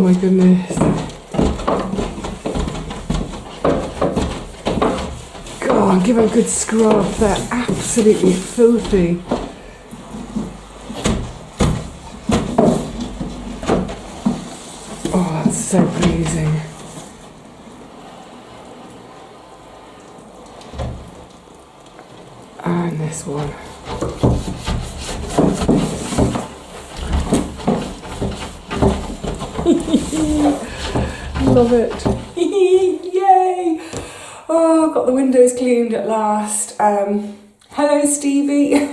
my goodness. God, give it a good scrub. They're absolutely filthy. Oh, that's so pleasing. And this one. Love it. Yay! Oh, got the windows cleaned at last. Hello, Stevie.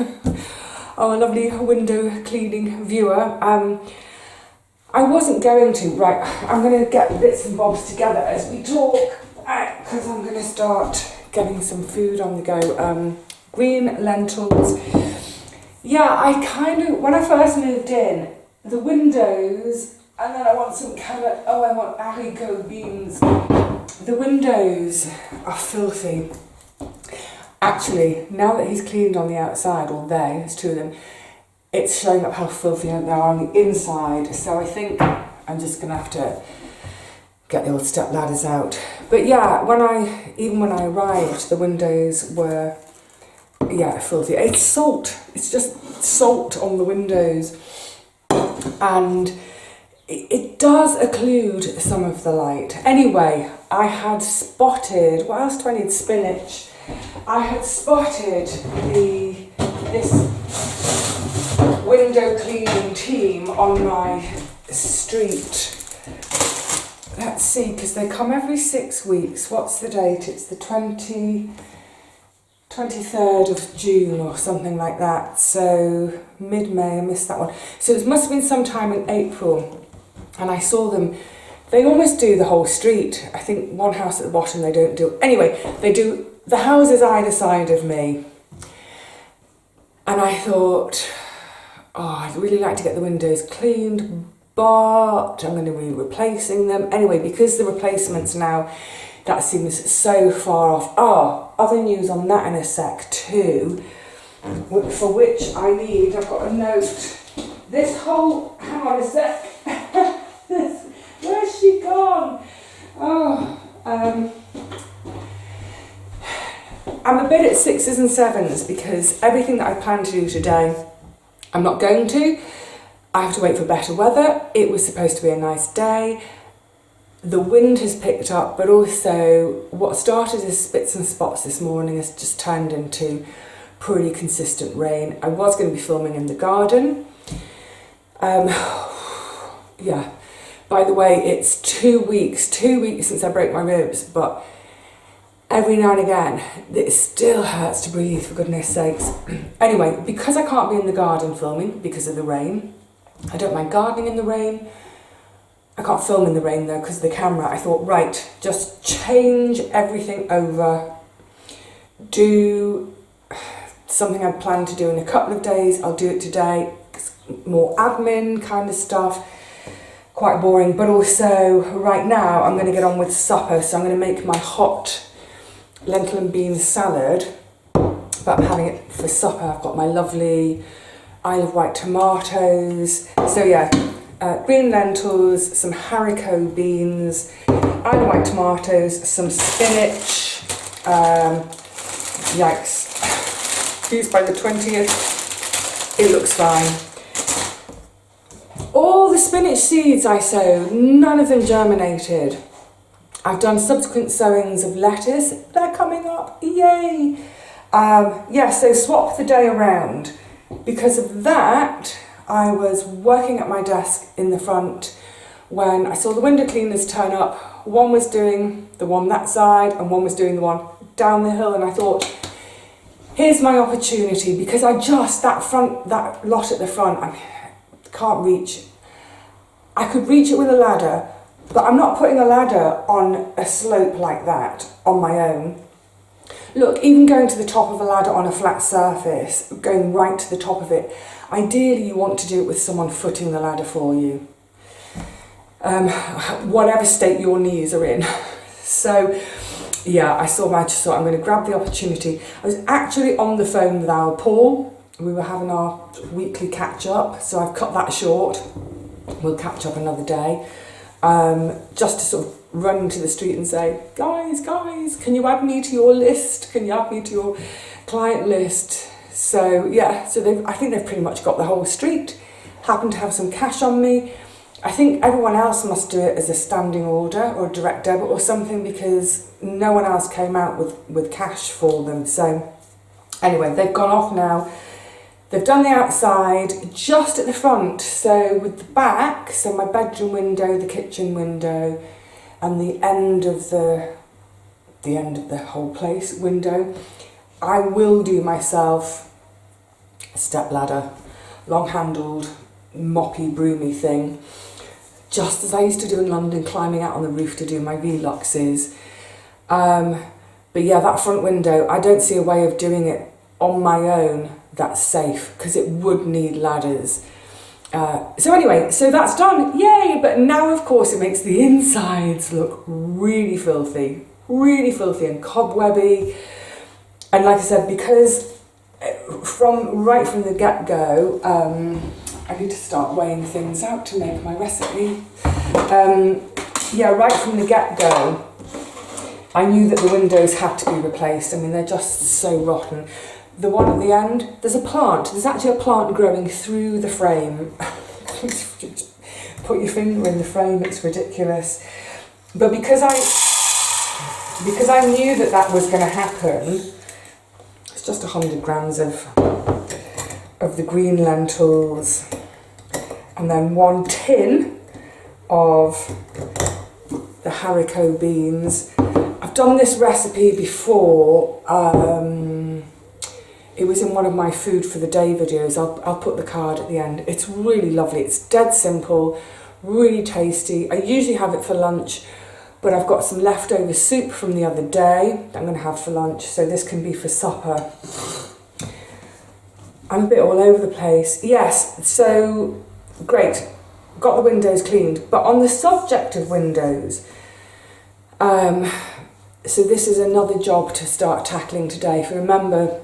Oh, a lovely window cleaning viewer. I wasn't going to. Right, I'm going to get bits and bobs together as we talk, because I'm going to start getting some food on the go. Green lentils. Yeah, I kind of, when I first moved in, the windows, and then I want some kind of, I want haricot beans. The windows are filthy. Actually, now that he's cleaned on the outside, or they, there's two of them, it's showing up how filthy they are on the inside. So I think I'm just going to have to get the old step ladders out. But yeah, even when I arrived, the windows were, yeah, filthy. It's salt. It's just salt on the windows. And it does occlude some of the light. Anyway, I had spotted, what else do I need? Spinach. I had spotted this window cleaning team on my street. Let's see, because they come every 6 weeks. What's the date? It's the 23rd of June or something like that. So mid-May, I missed that one. So it must have been sometime in April. And I saw them, they almost do the whole street. I think one house at the bottom they don't do. Anyway, they do the houses either side of me. And I thought, oh, I'd really like to get the windows cleaned, but I'm going to be replacing them. Anyway, because the replacements now, that seems so far off. Oh, other news on that in a sec too, for which I've got a note. This whole, hang on a sec. Where's she gone? Oh, I'm a bit at 6s and 7s because everything that I planned to do today, I'm not going to. I have to wait for better weather. It was supposed to be a nice day. The wind has picked up, but also what started as spits and spots this morning has just turned into pretty consistent rain. I was going to be filming in the garden. Yeah. By the way, it's 2 weeks since I broke my ribs, but every now and again, it still hurts to breathe, for goodness sakes. Anyway, because I can't be in the garden filming because of the rain, I don't mind gardening in the rain. I can't film in the rain though because of the camera. I thought, right, just change everything over. Do something I'd planned to do in a couple of days. I'll do it today. More admin kind of stuff. Quite boring, but also right now I'm going to get on with supper. So I'm going to make my hot lentil and bean salad, but I'm having it for supper. I've got my lovely Isle of Wight tomatoes. So yeah, green lentils, some haricot beans, Isle of Wight tomatoes, some spinach. Yikes. Used by the 20th. It looks fine. All the spinach seeds I sowed, none of them germinated. I've done subsequent sowings of lettuce. They're coming up. Yay! Yeah, so swap the day around. Because of that, I was working at my desk in the front when I saw the window cleaners turn up. One was doing the one that side and one was doing the one down the hill, and I thought, here's my opportunity, because that lot at the front, I can't reach. I could reach it with a ladder, but I'm not putting a ladder on a slope like that on my own. Look, even going to the top of a ladder on a flat surface, going right to the top of it, ideally you want to do it with someone footing the ladder for you. Whatever state your knees are in. So, yeah, I just thought I'm going to grab the opportunity. I was actually on the phone with our Paul. We were having our weekly catch up, so I've cut that short. We'll catch up another day. just to sort of run to the street and say, guys, can you add me to your list? Can you add me to your client list? So yeah, so I think they've pretty much got the whole street. Happen to have some cash on me. I think everyone else must do it as a standing order or a direct debit or something, because no one else came out with cash for them. So anyway, they've gone off now. They've done the outside, just at the front. So with the back, so my bedroom window, the kitchen window, and the end of the whole place window, I will do myself a step ladder, long-handled, moppy, broomy thing, just as I used to do in London, climbing out on the roof to do my Veluxes. But yeah, that front window, I don't see a way of doing it on my own that's safe, because it would need ladders. So anyway, so that's done, yay! But now, of course, it makes the insides look really filthy and cobwebby. And like I said, because right from the get-go, I need to start weighing things out to make my recipe. Yeah, right from the get-go, I knew that the windows had to be replaced. I mean, they're just so rotten. The one at the end, there's actually a plant growing through the frame. Put your finger in the frame, it's ridiculous. But because I knew that was going to happen, it's just 100 grams of the green lentils, and then 1 tin of the haricot beans. I've done this recipe before. It was in one of my food for the day videos. I'll put the card at the end. It's really lovely. It's dead simple, really tasty. I usually have it for lunch, but I've got some leftover soup from the other day that I'm going to have for lunch, so this can be for supper. I'm a bit all over the place. Yes, so great. Got the windows cleaned. But on the subject of windows, so this is another job to start tackling today. If you remember,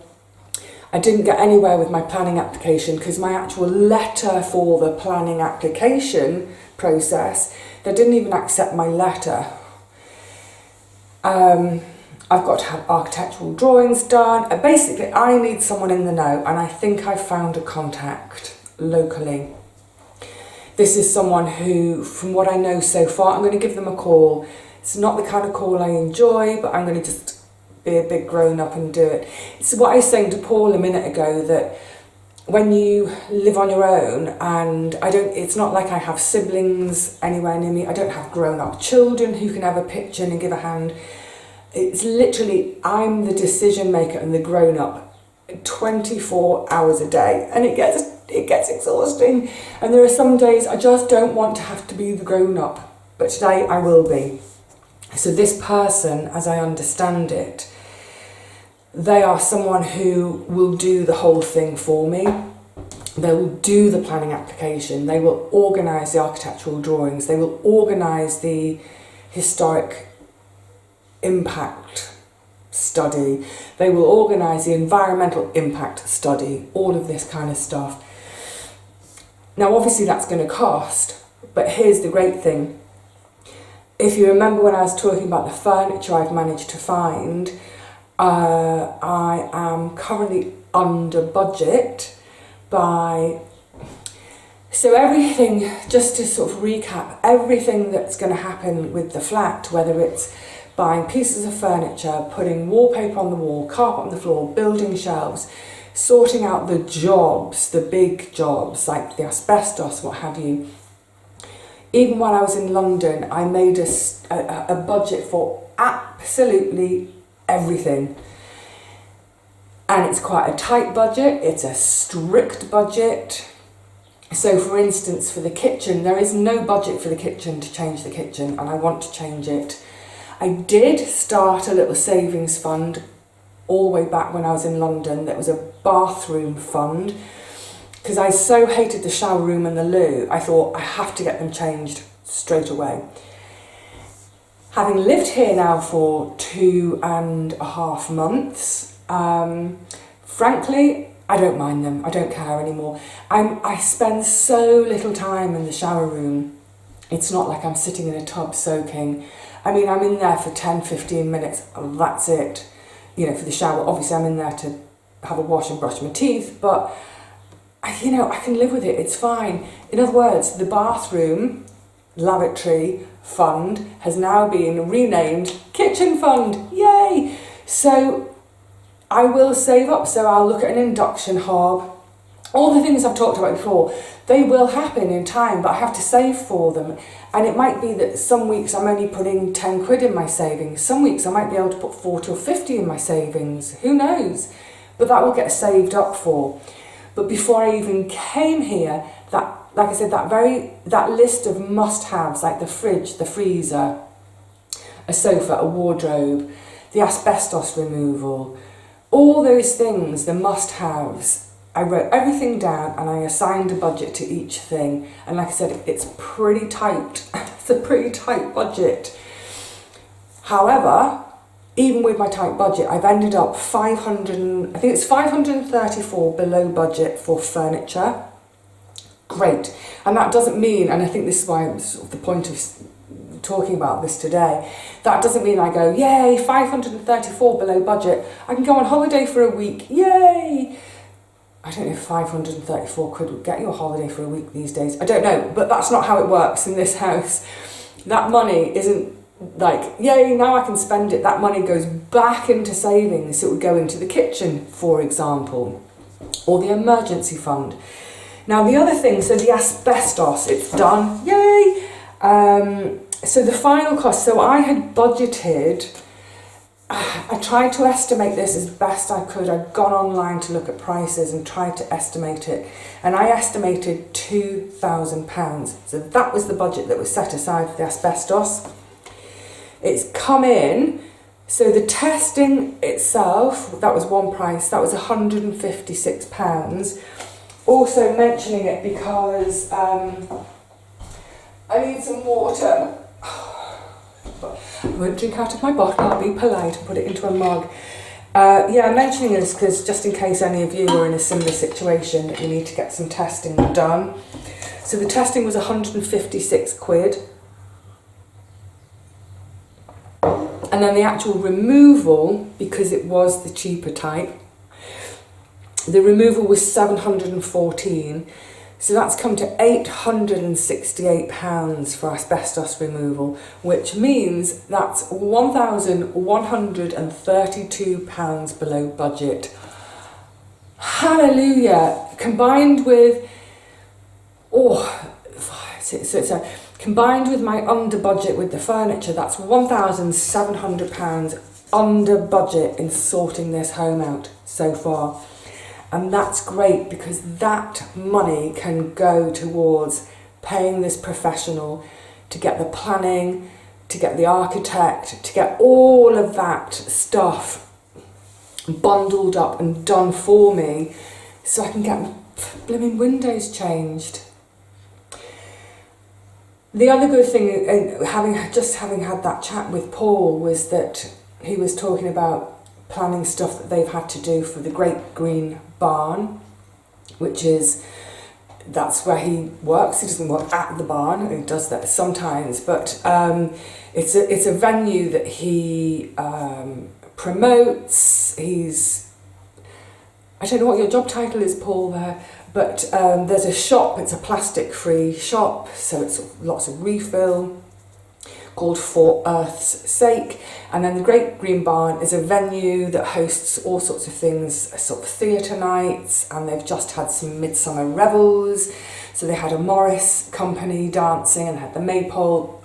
I didn't get anywhere with my planning application because my actual letter for the planning application process, they didn't even accept my letter. I've got to have architectural drawings done. Basically, I need someone in the know, and I think I've found a contact locally. This is someone who, from what I know so far, I'm going to give them a call. It's not the kind of call I enjoy, but I'm going to just be a big grown-up and do it. It's what I was saying to Paul a minute ago, that when you live on your own, and it's not like I have siblings anywhere near me. I don't have grown-up children who can have a pitch in and give a hand. It's literally, I'm the decision maker and the grown-up 24 hours a day, and it gets exhausting. And there are some days I just don't want to have to be the grown-up, but today I will be. So this person, as I understand it, they are someone who will do the whole thing for me. They will do the planning application. They will organise the architectural drawings. They will organise the historic impact study. They will organise the environmental impact study, all of this kind of stuff. Now, obviously that's going to cost, but here's the great thing. If you remember when I was talking about the furniture I've managed to find, I am currently under budget by... So everything, just to sort of recap, everything that's going to happen with the flat, whether it's buying pieces of furniture, putting wallpaper on the wall, carpet on the floor, building shelves, sorting out the jobs, the big jobs like the asbestos, what have you. Even while I was in London, I made a budget for absolutely everything. And it's quite a tight budget, it's a strict budget. So for instance, for the kitchen, there is no budget for the kitchen to change the kitchen, and I want to change it. I did start a little savings fund all the way back when I was in London. That was a bathroom fund, because I so hated the shower room and the loo. I thought I have to get them changed straight away. Having lived here now for 2.5 months, frankly, I don't mind them. I don't care anymore. I spend so little time in the shower room. It's not like I'm sitting in a tub soaking. I mean, I'm in there for 10-15 minutes, and that's it. You know, for the shower. Obviously, I'm in there to have a wash and brush my teeth, but you know, I can live with it. It's fine. In other words, the bathroom lavatory fund has now been renamed Kitchen Fund. Yay! So I will save up. So I'll look at an induction hob. All the things I've talked about before, they will happen in time, but I have to save for them. And it might be that some weeks I'm only putting 10 quid in my savings. Some weeks I might be able to put 40 or 50 in my savings. Who knows? But that will get saved up for. But before I even came here, that, like I said, that list of must-haves, like the fridge, the freezer, a sofa, a wardrobe, the asbestos removal, all those things, the must-haves, I wrote everything down and I assigned a budget to each thing. And like I said, it's pretty tight. It's a pretty tight budget. However, even with my tight budget, I've ended up 534 below budget for furniture. Great. And that doesn't mean, and I think this is why sort of the point of talking about this today, that doesn't mean I go, yay, 534 below budget. I can go on holiday for a week. Yay. I don't know if 534 quid would get you a holiday for a week these days. I don't know, but that's not how it works in this house. That money isn't like, yay, now I can spend it. That money goes back into savings. It would go into the kitchen, for example, or the emergency fund. Now the other thing, so the asbestos, it's done, yay! So the final cost, so I had budgeted, I tried to estimate this as best I could. I'd gone online to look at prices and tried to estimate it, and I estimated £2,000. So that was the budget that was set aside for the asbestos. It's come in, so the testing itself, that was one price, that was £156. Also mentioning it because I need some water. I won't drink out of my bottle, I'll be polite and put it into a mug. Yeah, I'm mentioning this because just in case any of you are in a similar situation, you need to get some testing done. So the testing was 156 quid. And then the actual removal, because it was the cheaper type, the removal was 714. So that's come to £868 for asbestos removal, which means that's £1,132 below budget. Hallelujah! Combined with, combined with my under budget with the furniture, that's £1,700 under budget in sorting this home out so far. And that's great because that money can go towards paying this professional to get the planning, to get the architect, to get all of that stuff bundled up and done for me so I can get my blooming windows changed. The other good thing, having had that chat with Paul, was that he was talking about planning stuff that they've had to do for the Great Green Barn, that's where he works. He doesn't work at the barn, he does that sometimes, but it's a venue that he promotes. I don't know what your job title is, Paul, there, but there's a shop, it's a plastic-free shop, so it's lots of refill, called For Earth's Sake. And then the Great Green Barn is a venue that hosts all sorts of things, sort of theatre nights, and they've just had some midsummer revels. So they had a Morris company dancing and had the Maypole.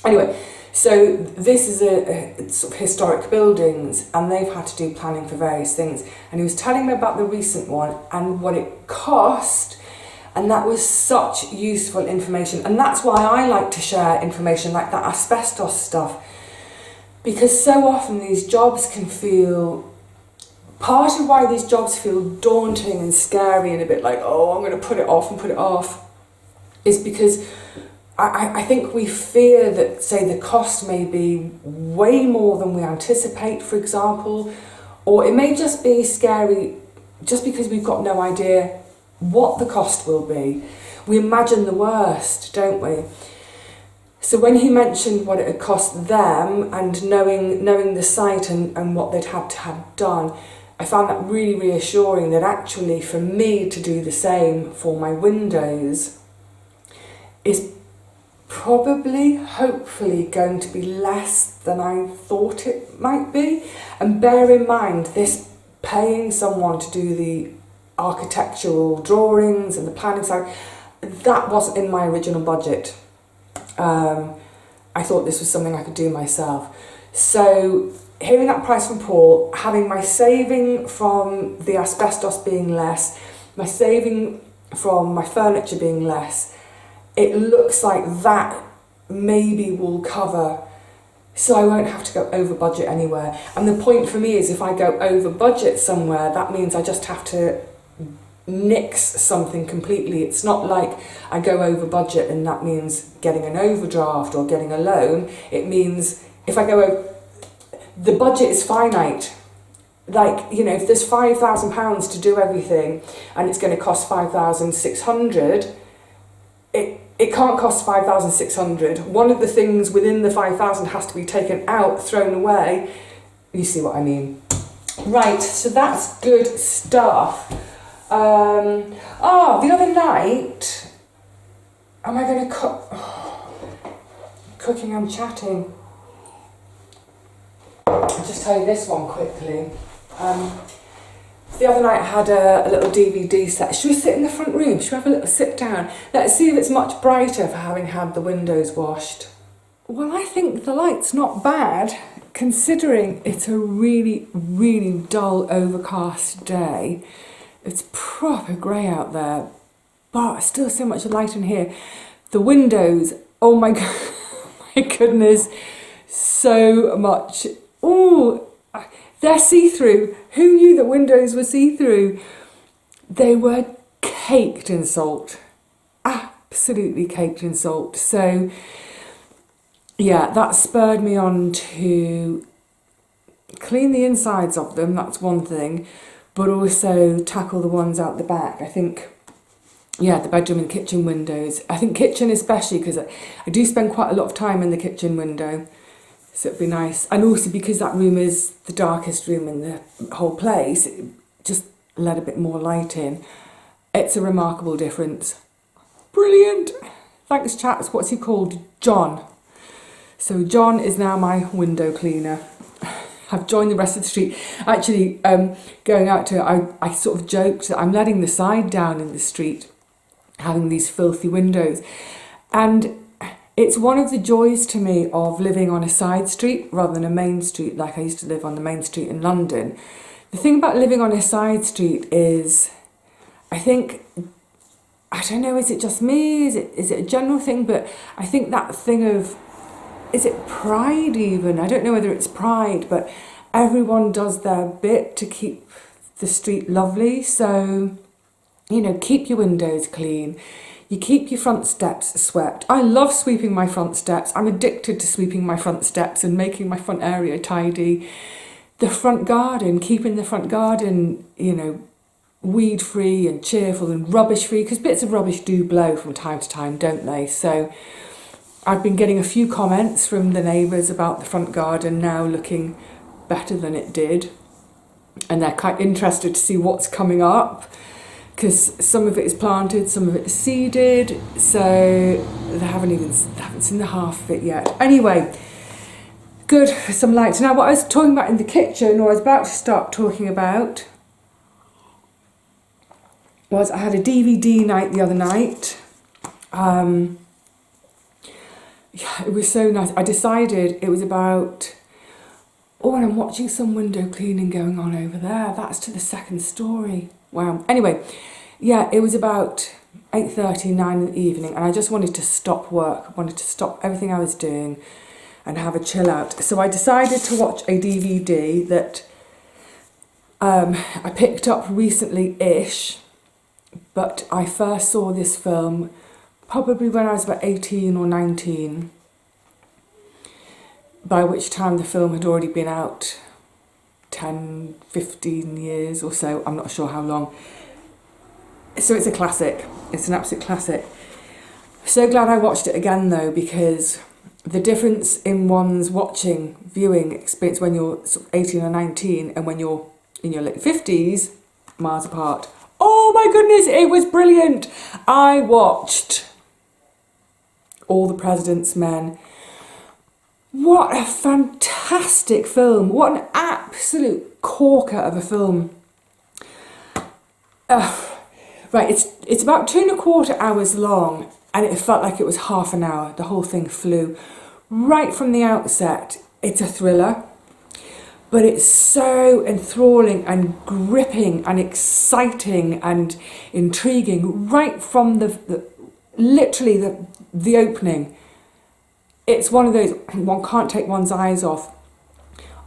Anyway, so this is a sort of historic buildings, and they've had to do planning for various things. And he was telling me about the recent one and what it cost. And that was such useful information. And that's why I like to share information like that asbestos stuff. Because so often these jobs can feel, part of why these jobs feel daunting and scary and a bit like, oh, I'm going to put it off, is because I think we fear that, say, the cost may be way more than we anticipate, for example, or it may just be scary just because we've got no idea what the cost will be. We imagine the worst, don't we? So when he mentioned what it had cost them and knowing the site and what they'd had to have done, I found that really reassuring that actually for me to do the same for my windows is probably, hopefully, going to be less than I thought it might be. And bear in mind, this paying someone to do the architectural drawings and the planning side, that wasn't in my original budget. I thought this was something I could do myself. So hearing that price from Paul, having my saving from the asbestos being less, my saving from my furniture being less, it looks like that maybe will cover, so I won't have to go over budget anywhere. And the point for me is if I go over budget somewhere, that means I just have to nix something completely. It's not like I go over budget and that means getting an overdraft or getting a loan. It means if I go over, the budget is finite. Like, you know, if there's £5,000 to do everything and it's going to cost 5,600, it can't cost 5,600. One of the things within the 5,000 has to be taken out, thrown away. You see what I mean? Right, so that's good stuff. The other night, am I going to cook? Cooking and chatting. I'll just tell you this one quickly. The other night I had a little DVD set. Should we sit in the front room? Should we have a little sit down? Let's see if it's much brighter for having had the windows washed. Well, I think the light's not bad, considering it's a really, really dull, overcast day. It's proper grey out there, but still so much light in here. The windows, oh my god, my goodness, so much. Oh, they're see-through. Who knew that windows were see-through? They were caked in salt, absolutely caked in salt. So yeah, that spurred me on to clean the insides of them, that's one thing, but also tackle the ones out the back. I think, yeah, the bedroom and kitchen windows. I think kitchen especially, because I do spend quite a lot of time in the kitchen window, so it'd be nice. And also because that room is the darkest room in the whole place, it just let a bit more light in. It's a remarkable difference. Brilliant. Thanks, chaps. What's he called? John. So John is now my window cleaner. I've joined the rest of the street. Actually, going out to, I sort of joked that I'm letting the side down in the street, having these filthy windows. And it's one of the joys to me of living on a side street rather than a main street, like I used to live on the main street in London. The thing about living on a side street is, I think, I don't know, is it just me? Is it a general thing? But I think that thing of, is it pride even? I don't know whether it's pride, but everyone does their bit to keep the street lovely. So, you know, keep your windows clean. You keep your front steps swept. I love sweeping my front steps. I'm addicted to sweeping my front steps and making my front area tidy. The front garden, keeping the front garden, you know, weed-free and cheerful and rubbish-free, because bits of rubbish do blow from time to time, don't they? So I've been getting a few comments from the neighbours about the front garden now looking better than it did. And they're quite interested to see what's coming up, because some of it is planted, some of it is seeded, so they haven't seen the half of it yet. Anyway, good for some lights. Now, what I was talking about in the kitchen, or I was about to start talking about, was I had a DVD night the other night. Yeah, it was so nice. I decided it was about, oh, and I'm watching some window cleaning going on over there. That's to the second story. Wow. Anyway, yeah, it was about 8:30, 9 in the evening, and I just wanted to stop work. I wanted to stop everything I was doing and have a chill out. So I decided to watch a DVD that I picked up recently-ish, but I first saw this film probably when I was about 18 or 19, by which time the film had already been out 10, 15 years or so, I'm not sure how long. So it's a classic, it's an absolute classic. So glad I watched it again though, because the difference in one's viewing experience when you're sort of 18 or 19 and when you're in your late 50s, miles apart. Oh my goodness, it was brilliant. I watched All the President's Men. What a fantastic film. What an absolute corker of a film. Right, it's about 2.25 hours long, and it felt like it was half an hour. The whole thing flew. Right from the outset, it's a thriller, but it's so enthralling and gripping and exciting and intriguing right from literally the opening. It's one of those one can't take one's eyes off.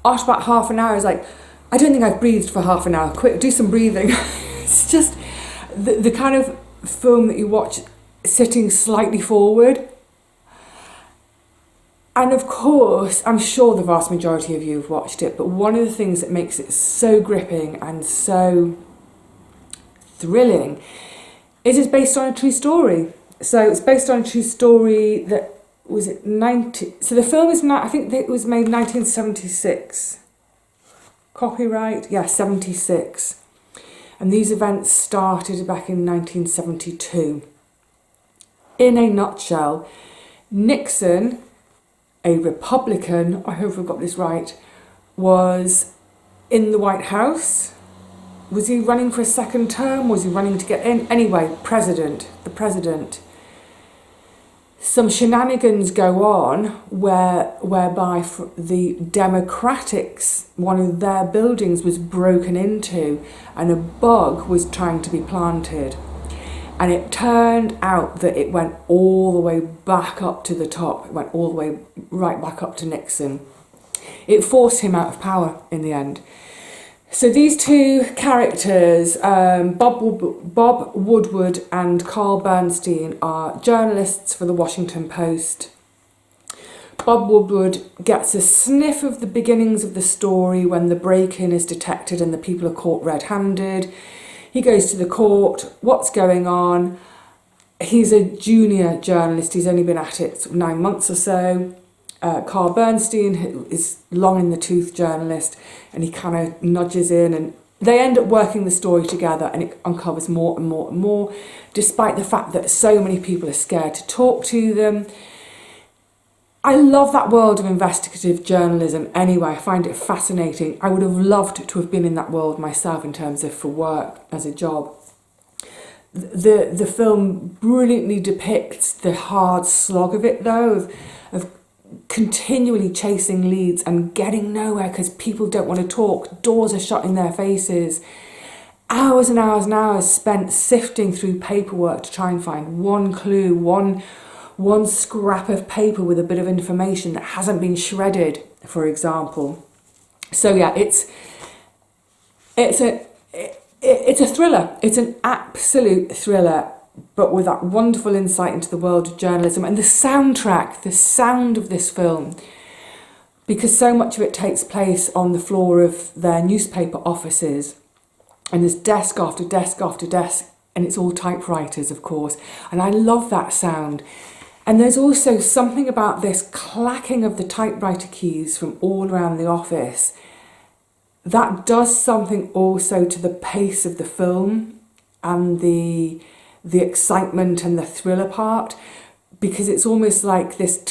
After about half an hour, it's like, I don't think I've breathed for half an hour. Quick, do some breathing. It's just the kind of film that you watch sitting slightly forward. And of course, I'm sure the vast majority of you have watched it, but one of the things that makes it so gripping and so thrilling is it's based on a true story. So it's based on a true story that was it 90. So the film is not. I think it was made 1976. Copyright, yeah, 76. And these events started back in 1972. In a nutshell, Nixon, a Republican, I hope I've got this right, was in the White House. Was he running for a second term? Was he running to get in? Anyway, the president. Some shenanigans go on whereby the Democrats, one of their buildings was broken into and a bug was trying to be planted. And it turned out that it went all the way back up to the top. It went all the way right back up to Nixon. It forced him out of power in the end. So these two characters, Bob Woodward and Carl Bernstein, are journalists for the Washington Post. Bob Woodward gets a sniff of the beginnings of the story when the break-in is detected and the people are caught red-handed. He goes to the court. What's going on? He's a junior journalist. He's only been at it 9 months or so. Carl Bernstein, who is long in the tooth journalist, and he kind of nudges in, and they end up working the story together, and it uncovers more and more and more, despite the fact that so many people are scared to talk to them. I love that world of investigative journalism anyway. I find it fascinating. I would have loved to have been in that world myself in terms of for work as a job. The film brilliantly depicts the hard slog of it though, of continually chasing leads and getting nowhere because people don't want to talk. Doors are shut in their faces. Hours and hours and hours spent sifting through paperwork to try and find one clue, one scrap of paper with a bit of information that hasn't been shredded, for example. So yeah, it's a thriller. It's an absolute thriller, but with that wonderful insight into the world of journalism and the soundtrack, the sound of this film, because so much of it takes place on the floor of their newspaper offices, and there's desk after desk after desk, and it's all typewriters, of course, and I love that sound. And there's also something about this clacking of the typewriter keys from all around the office that does something also to the pace of the film and the excitement and the thriller part, because it's almost like this,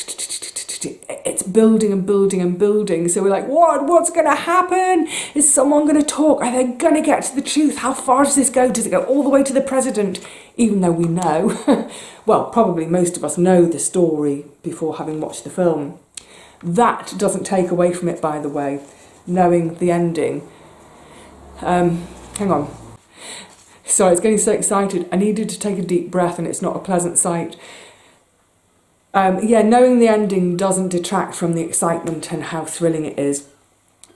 it's building and building and building. So we're like, what's going to happen? Is someone going to talk? Are they going to get to the truth? How far does this go? Does it go all the way to the president? Even though we know, well, probably most of us know the story before having watched the film. That doesn't take away from it, by the way, knowing the ending. Hang on. Sorry, it's getting so excited. I needed to take a deep breath and it's not a pleasant sight. Knowing the ending doesn't detract from the excitement and how thrilling it is.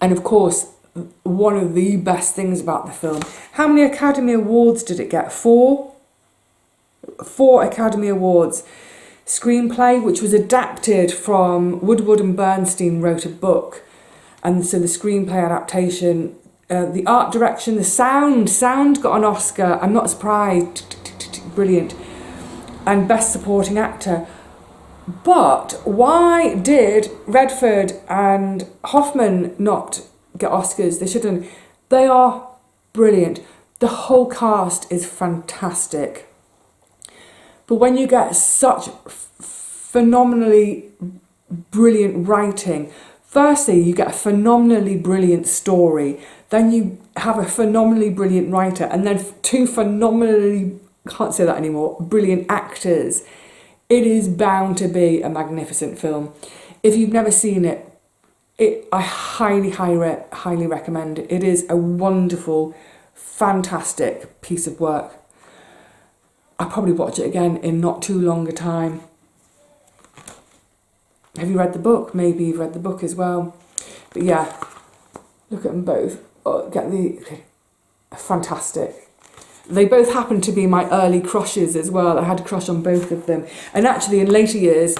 And of course, one of the best things about the film, how many Academy Awards did it get? 4 Academy Awards. Screenplay, which was adapted from Woodward and Bernstein wrote a book. And so the screenplay adaptation, the art direction, the sound got an Oscar. I'm not surprised. Brilliant. And best supporting actor. But why did Redford and Hoffman not get Oscars? They shouldn't. They are brilliant. The whole cast is fantastic. But when you get such phenomenally brilliant writing, firstly, you get a phenomenally brilliant story, then you have a phenomenally brilliant writer, and then two phenomenally, can't say that anymore, brilliant actors. It is bound to be a magnificent film. If you've never seen it, I highly recommend it. It is a wonderful, fantastic piece of work. I'll probably watch it again in not too long a time. Have you read the book? Maybe you've read the book as well. But yeah, look at them both. Oh, fantastic. They both happen to be my early crushes as well. I had a crush on both of them. And actually in later years,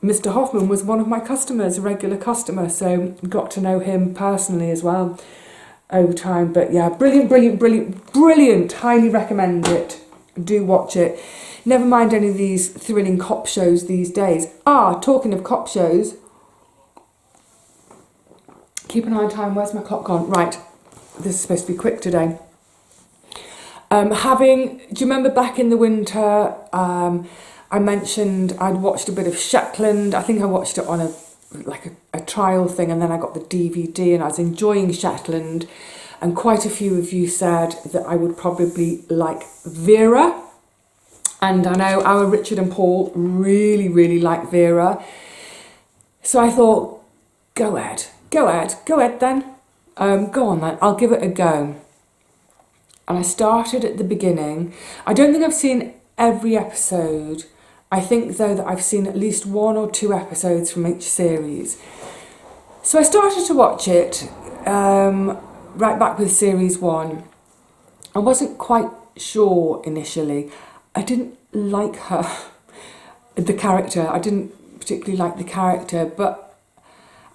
Mr. Hoffman was one of my customers, a regular customer. So got to know him personally as well over time. But yeah, brilliant. Highly recommend it. Do watch it. Never mind any of these thrilling cop shows these days. Talking of cop shows, keep an eye on time. Where's my clock gone? Right, this is supposed to be quick today. Do you remember back in the winter, I mentioned I'd watched a bit of Shetland. I think I watched it on a trial thing, and then I got the DVD, and I was enjoying Shetland. And quite a few of you said that I would probably like Vera. And I know our Richard and Paul really like Vera. So I thought, go ahead then. Go on then, I'll give it a go. And I started at the beginning. I don't think I've seen every episode. I think though that I've seen at least 1 or 2 episodes from each series. So I started to watch it, right back with series 1. I wasn't quite sure initially. I didn't like her, the character. I didn't particularly like the character, but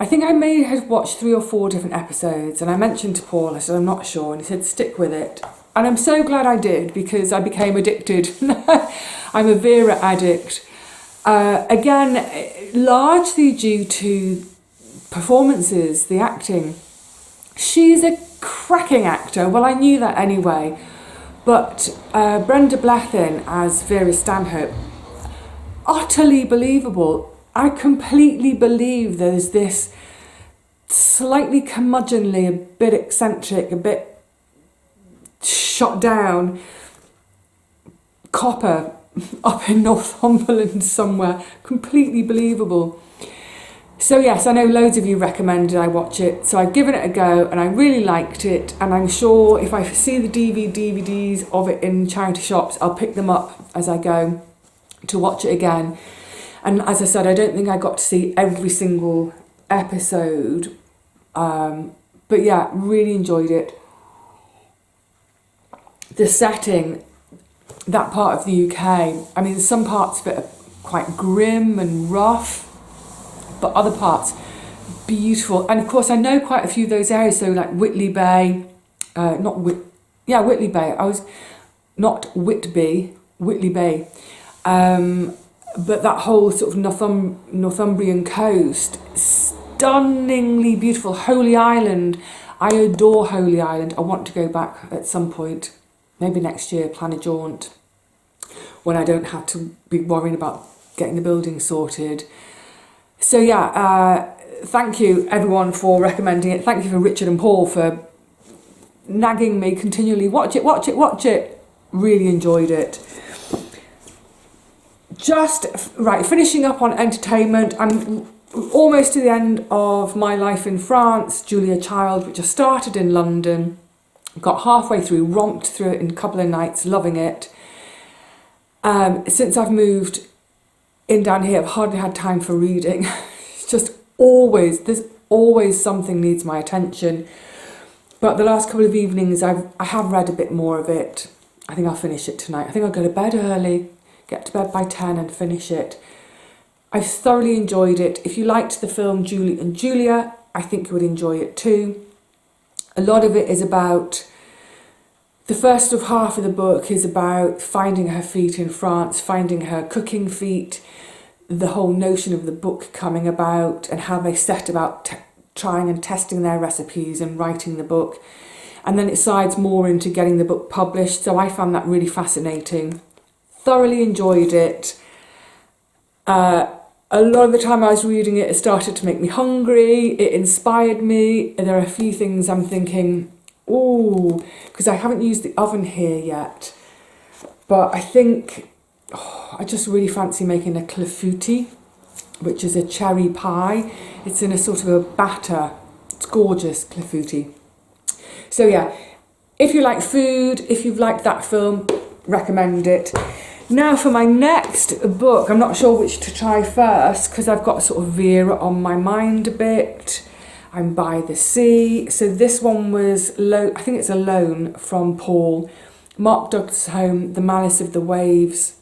I think I may have watched 3 or 4 different episodes, and I mentioned to Paul, I said, I'm not sure, and he said, stick with it. And I'm so glad I did, because I became addicted. I'm a Vera addict. Again, largely due to performances, the acting. She's a cracking actor. Well, I knew that anyway. But Brenda Blethyn as Vera Stanhope, utterly believable. I completely believe there's this slightly curmudgeonly, a bit eccentric, a bit shot down copper up in Northumberland somewhere. Completely believable. So yes, I know loads of you recommended I watch it, so I've given it a go and I really liked it, and I'm sure if I see the DVDs of it in charity shops, I'll pick them up as I go to watch it again. And as I said, I don't think I got to see every single episode, but yeah, really enjoyed it. The setting, that part of the UK, I mean, some parts of it are quite grim and rough, but other parts, beautiful. And of course, I know quite a few of those areas, so like Whitley Bay, Whitley Bay. I was not Whitby, Whitley Bay. But that whole sort of Northumbrian coast, stunningly beautiful. Holy Island, I adore Holy Island. I want to go back at some point, maybe next year, plan a jaunt, when I don't have to be worrying about getting the building sorted. So yeah, thank you everyone for recommending it. Thank you for Richard and Paul for nagging me continually. Watch it. Really enjoyed it. Just, right, finishing up on entertainment. I'm almost to the end of My Life in France, Julia Child, which I started in London. Got halfway through, romped through it in a couple of nights, loving it. Since I've moved in down here, I've hardly had time for reading. It's just there's always something needs my attention. But the last couple of evenings, I have read a bit more of it. I think I'll finish it tonight. I think I'll go to bed early, get to bed by 10 and finish it. I've thoroughly enjoyed it. If you liked the film Julie and Julia, I think you would enjoy it too. A lot of it is about, the first sort of half of the book is about finding her feet in France, finding her cooking feet. the whole notion of the book coming about and how they set about trying and testing their recipes and writing the book. And then it sides more into getting the book published. So I found that really fascinating. Thoroughly enjoyed it. A lot of the time I was reading it, it started to make me hungry. It inspired me. There are a few things I'm thinking, ooh, because I haven't used the oven here yet. But I think, I just really fancy making a clafouti, which is a cherry pie. It's in a sort of a batter. It's gorgeous, clafouti. So yeah, if you like food, if you've liked that film, recommend it. Now for my next book, I'm not sure which to try first because I've got sort of Vera on my mind a bit. I'm by the sea. So this one was, I think it's a loan from Paul. Mark Douglas' home, The Malice of the Waves.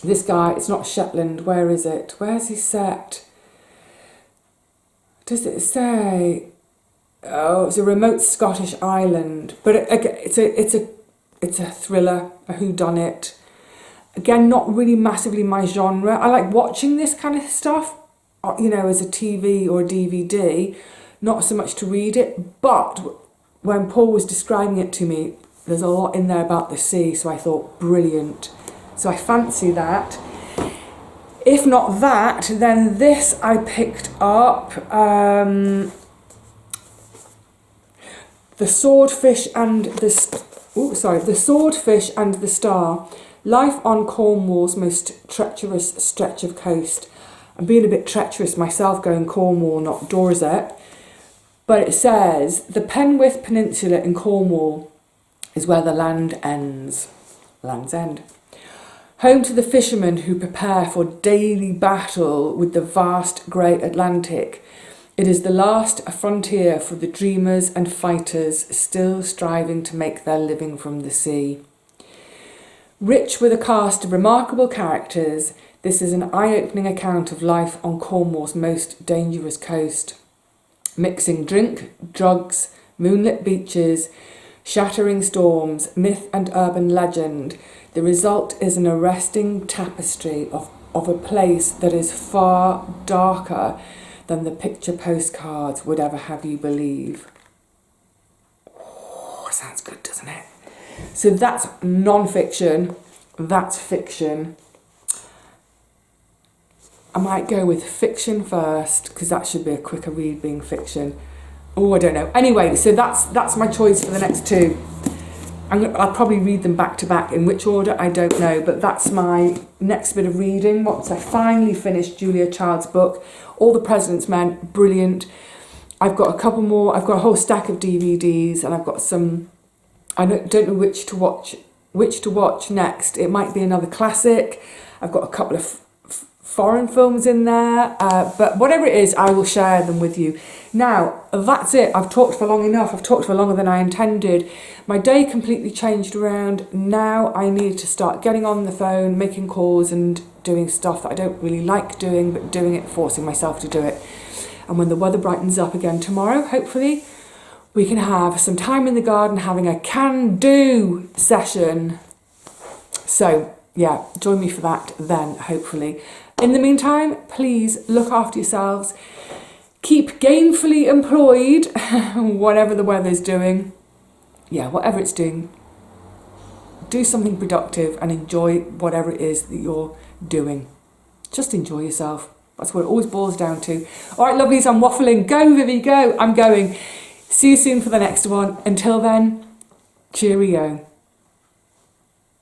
This guy, it's not Shetland, where is it? Where's he set? Does it say? Oh, it's a remote Scottish island. But it's a thriller, a whodunit. Again, not really massively my genre. I like watching this kind of stuff, you know, as a TV or a DVD, not so much to read it. But when Paul was describing it to me, there's a lot in there about the sea, so I thought, brilliant. So I fancy that. If not that, then this I picked up, The Swordfish and the Star. Life on Cornwall's most treacherous stretch of coast. I'm being a bit treacherous myself going Cornwall, not Dorset. But it says, the Penwith Peninsula in Cornwall is where the land ends. Land's End. Home to the fishermen who prepare for daily battle with the vast grey Atlantic. It is the last frontier for the dreamers and fighters still striving to make their living from the sea. Rich with a cast of remarkable characters, this is an eye-opening account of life on Cornwall's most dangerous coast. Mixing drink, drugs, moonlit beaches, shattering storms, myth and urban legend, the result is an arresting tapestry of a place that is far darker than the picture postcards would ever have you believe. Oh, sounds good, doesn't it? So that's non-fiction, that's fiction. I might go with fiction first, because that should be a quicker read being fiction. Oh, I don't know. Anyway, so that's my choice for the next two. I'll probably read them back to back. In which order, I don't know. But that's my next bit of reading. Once I finally finished Julia Child's book, All the President's Men, brilliant. I've got a couple more. I've got a whole stack of DVDs, and I've got some. I don't know which to watch next. It might be another classic. I've got a couple of foreign films in there, but whatever it is, I will share them with you. Now, that's it. I've talked for long enough. I've talked for longer than I intended. My day completely changed around. Now I need to start getting on the phone, making calls and doing stuff that I don't really like doing, but doing it, forcing myself to do it. And when the weather brightens up again tomorrow, hopefully, we can have some time in the garden having a can-do session. So, yeah, join me for that then, hopefully. In the meantime, please look after yourselves. Keep gainfully employed, whatever the weather's doing. Yeah, whatever it's doing. Do something productive and enjoy whatever it is that you're doing. Just enjoy yourself. That's what it always boils down to. All right, lovelies, I'm waffling. Go, Vivi, go. I'm going. See you soon for the next one. Until then, cheerio.